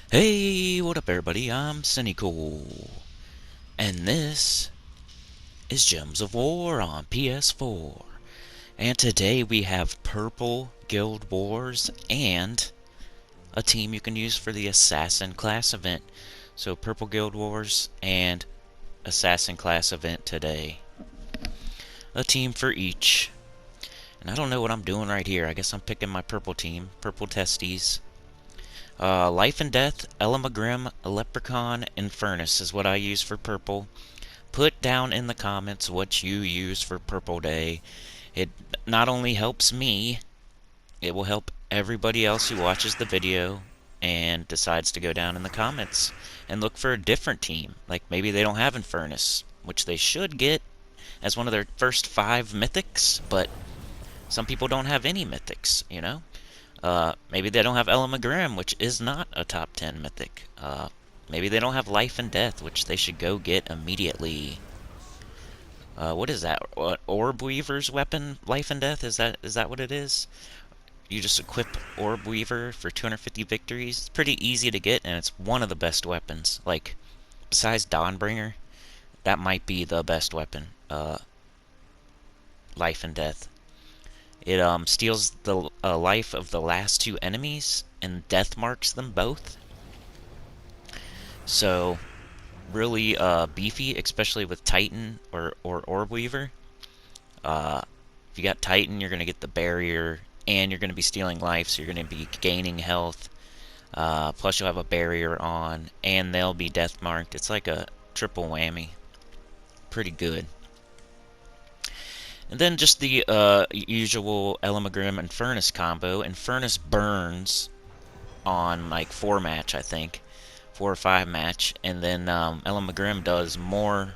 Hey, what up everybody? I'm Sinnycool, and this is Gems of War on PS4. And today we have Purple Guild Wars and a team you can use for the Assassin class event. So Purple Guild Wars and Assassin class event today. A team for each. And I don't know what I'm doing right here. I guess I'm picking my purple team, Purple Testes. Life and Death, Elamagrim, Leprechaun, and Furnace is what I use for purple. Put down in the comments what you use for Purple Day. It not only helps me, it will help everybody else who watches the video and decides to go down in the comments and look for a different team. Like maybe they don't have Infernus, which they should get as one of their first 5 mythics, but some people don't have any mythics, you know? Maybe they don't have Elamagrim, which is not a top 10 mythic. Maybe they don't have Life and Death, which they should go get immediately. What is that? Orb Weaver's weapon, Life and Death? Is that what it is? You just equip Orb Weaver for 250 victories. It's pretty easy to get, and it's one of the best weapons. Like, besides Dawnbringer, that might be the best weapon. Life and Death. It steals the life of the last 2 enemies and death marks them both. So really beefy, especially with Titan or Orb Weaver. If you got Titan, you're going to get the barrier, and you're going to be stealing life, so you're going to be gaining health. Plus you'll have a barrier on, and they'll be death marked. It's like a triple whammy. Pretty good. And then just the usual Elamagrim and Furnace combo. And Furnace burns on like 4 match, I think. 4 or 5 match. And then Elamagrim does more,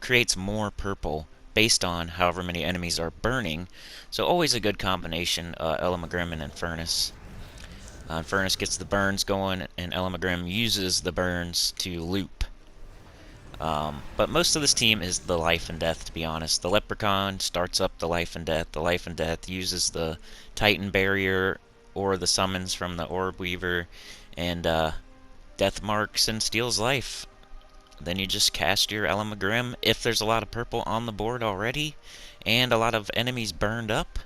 creates more purple based on however many enemies are burning. So always a good combination, Elamagrim and Infernus. Infernus gets the burns going, and Elamagrim uses the burns to loop. But most of this team is the Life and Death, to be honest. The Leprechaun starts up the Life and Death. The Life and Death uses the Titan Barrier or the summons from the Orb Weaver and death marks and steals life. Then you just cast your Elamagrim if there's a lot of purple on the board already and a lot of enemies burned up.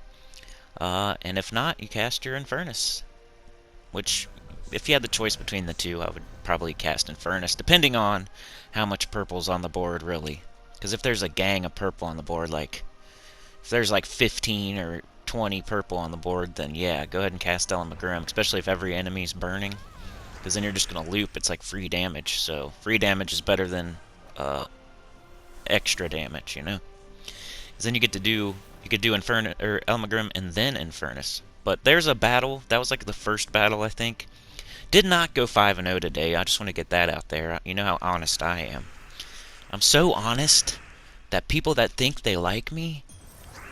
And if not, you cast your Infernus. Which, if you had the choice between the two, I would probably cast Infernus, depending on how much purple's on the board, really. Because if there's a gang of purple on the board, like, if there's like 15 or 20 purple on the board, then yeah, go ahead and cast Elamagrim, especially if every enemy's burning. Because then you're just going to loop, it's like free damage, so free damage is better than extra damage, you know? Because then you could do Infernus, or Elamagrim and then Infernus. But there's a battle, that was like the first battle, I think. Did not go 5-0 today. I just want to get that out there. You know how honest I am. I'm so honest that people that think they like me,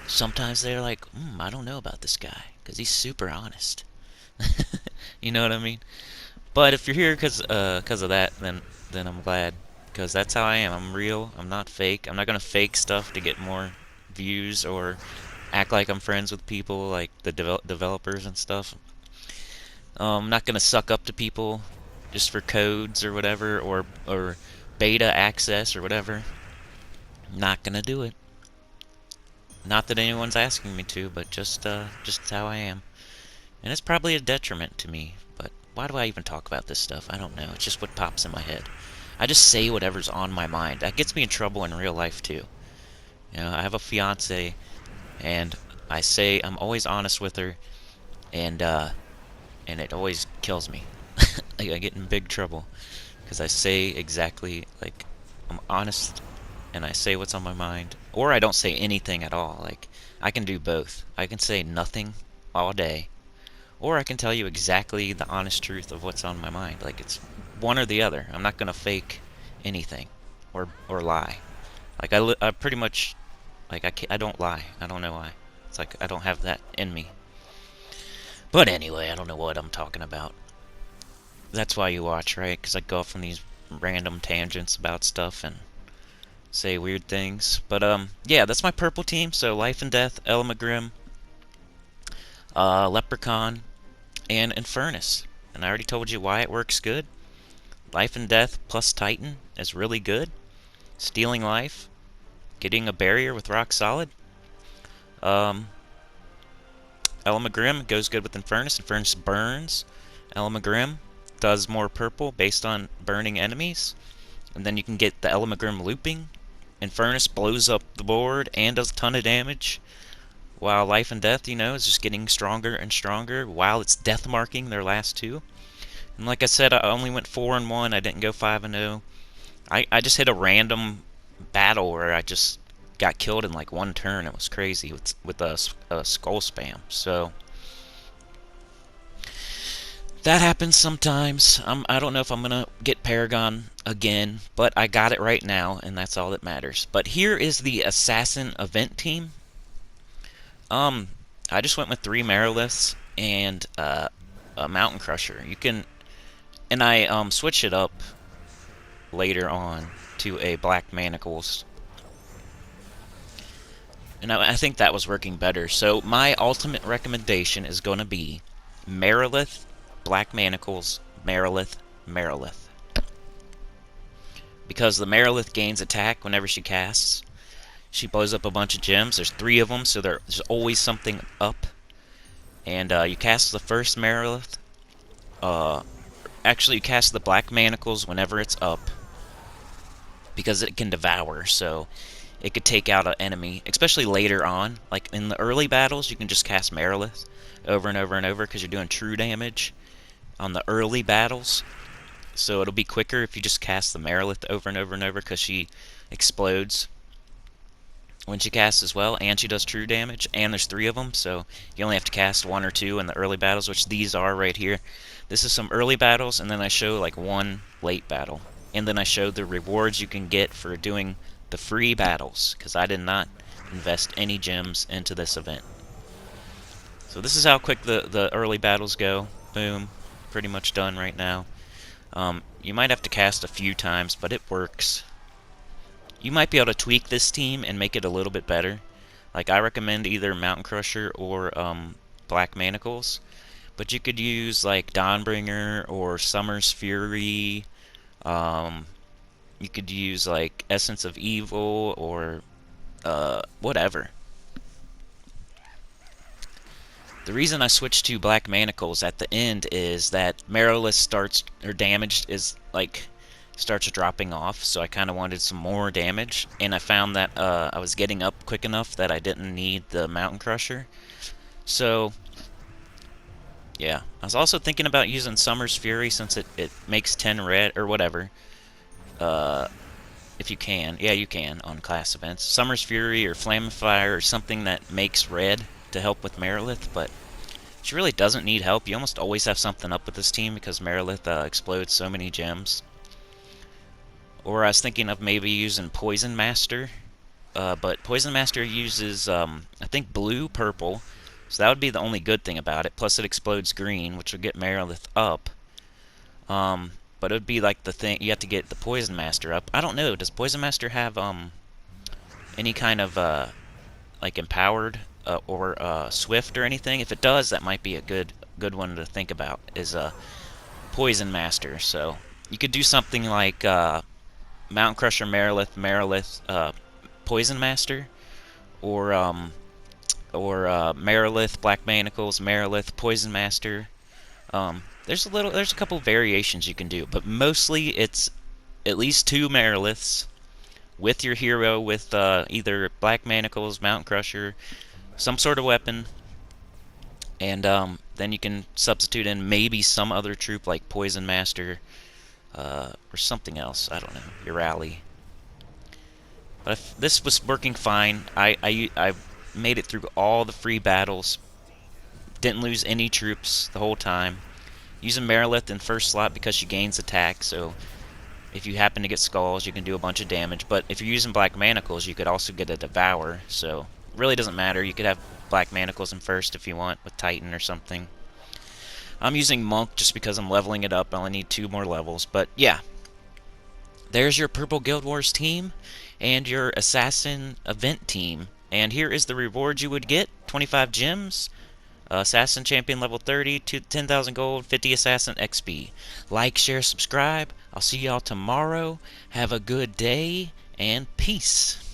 sometimes they're like, I don't know about this guy, because he's super honest. You know what I mean? But if you're here because of that, then I'm glad. Because that's how I am. I'm real. I'm not fake. I'm not going to fake stuff to get more views or act like I'm friends with people, like the developers and stuff. I'm not gonna suck up to people just for codes or whatever, or beta access or whatever. Not gonna do it. Not that anyone's asking me to, but just how I am. And it's probably a detriment to me. But why do I even talk about this stuff? I don't know. It's just what pops in my head. I just say whatever's on my mind. That gets me in trouble in real life too. You know, I have a fiance, and I say I'm always honest with her, and it always kills me. Like, I get in big trouble because I say exactly, like, I'm honest and I say what's on my mind, or I don't say anything at all. Like, I can do both. I can say nothing all day, or I can tell you exactly the honest truth of what's on my mind. Like, it's one or the other. I'm not gonna fake anything or lie. Like, I pretty much, like, I don't lie. I don't know why. It's like I don't have that in me. But anyway, I don't know what I'm talking about. That's why you watch, right? Because I go off on these random tangents about stuff and say weird things. But yeah, that's my purple team. So Life and Death, Elamagrim, Leprechaun, and Infernus. and I already told you why it works good. Life and Death plus Titan is really good. Stealing Life, getting a barrier with Rock Solid. Elamagrim goes good with Infernus. Infernus burns. Elamagrim does more purple based on burning enemies. And then you can get the Elamagrim looping. Infernus blows up the board and does a ton of damage. While Life and Death, is just getting stronger and stronger while it's death marking their last two. And like I said, I only went 4-1. I didn't go 5-0. I just hit a random battle where I just got killed in like one turn. It was crazy with a skull spam. So that happens sometimes. I don't know if I'm gonna get Paragon again, but I got it right now, and that's all that matters. But here is the Assassin event team. I just went with 3 Meriliths and a Mountain Crusher. You can, and I switched it up later on to a Black Manacles. And I think that was working better. So my ultimate recommendation is going to be Merilith, Black Manacles, Merilith, Merilith. Because the Merilith gains attack whenever she casts. She blows up a bunch of gems. There's 3 of them, so there's always something up. And you cast the first Merilith. Actually, you cast the Black Manacles whenever it's up, because it can devour, so it could take out an enemy, especially later on. Like in the early battles, you can just cast Merilith over and over and over because you're doing true damage on the early battles. So it'll be quicker if you just cast the Merilith over and over and over because she explodes when she casts as well, and she does true damage, and there's 3 of them, so you only have to cast 1 or 2 in the early battles, which these are right here. This is some early battles, and then I show like 1 late battle. And then I showed the rewards you can get for doing the free battles, because I did not invest any gems into this event. So this is how quick the early battles go. Boom. Pretty much done right now. You might have to cast a few times, but it works. You might be able to tweak this team and make it a little bit better. Like, I recommend either Mountain Crusher or Black Manacles. But you could use, like, Dawnbringer or Summer's Fury. You could use, like, Essence of Evil or whatever. The reason I switched to Black Manacles at the end is that Merilith starts, her damage is, like, starts dropping off, so I kind of wanted some more damage, and I found that I was getting up quick enough that I didn't need the Mountain Crusher. So, yeah. I was also thinking about using Summer's Fury since it makes 10 red, or whatever. If you can. Yeah, you can on class events. Summer's Fury or Flamifire or something that makes red to help with Merilith, but she really doesn't need help. You almost always have something up with this team because Merilith explodes so many gems. Or I was thinking of maybe using Poison Master, but Poison Master uses, I think, blue, purple, so that would be the only good thing about it. Plus it explodes green, which would get Merilith up. But it would be like the thing, you have to get the Poison Master up. I don't know, does Poison Master have any kind of like empowered or swift or anything? If it does, that might be a good one to think about, is Poison Master. So you could do something like Mountain Crusher, Merilith, Poison Master, or Merilith, Black Manacles, Merilith, Poison Master. There's a couple variations you can do, but mostly it's at least 2 Meriliths with your hero with either Black Manacles, Mountain Crusher, some sort of weapon, and then you can substitute in maybe some other troop like Poison Master, or something else. I don't know. Your rally. But if this was working fine. I made it through all the free battles. Didn't lose any troops the whole time. Using Merilith in first slot because she gains attack, so if you happen to get skulls, you can do a bunch of damage. But if you're using Black Manacles, you could also get a Devour, so it really doesn't matter. You could have Black Manacles in first if you want, with Titan or something. I'm using Monk just because I'm leveling it up. I only need 2 more levels, but yeah. There's your Purple Guild Wars team and your Assassin event team. And here is the reward you would get. 25 gems, Assassin Champion level 30, 10,000 gold, 50 Assassin XP. Like, share, subscribe. I'll see y'all tomorrow. Have a good day, and peace.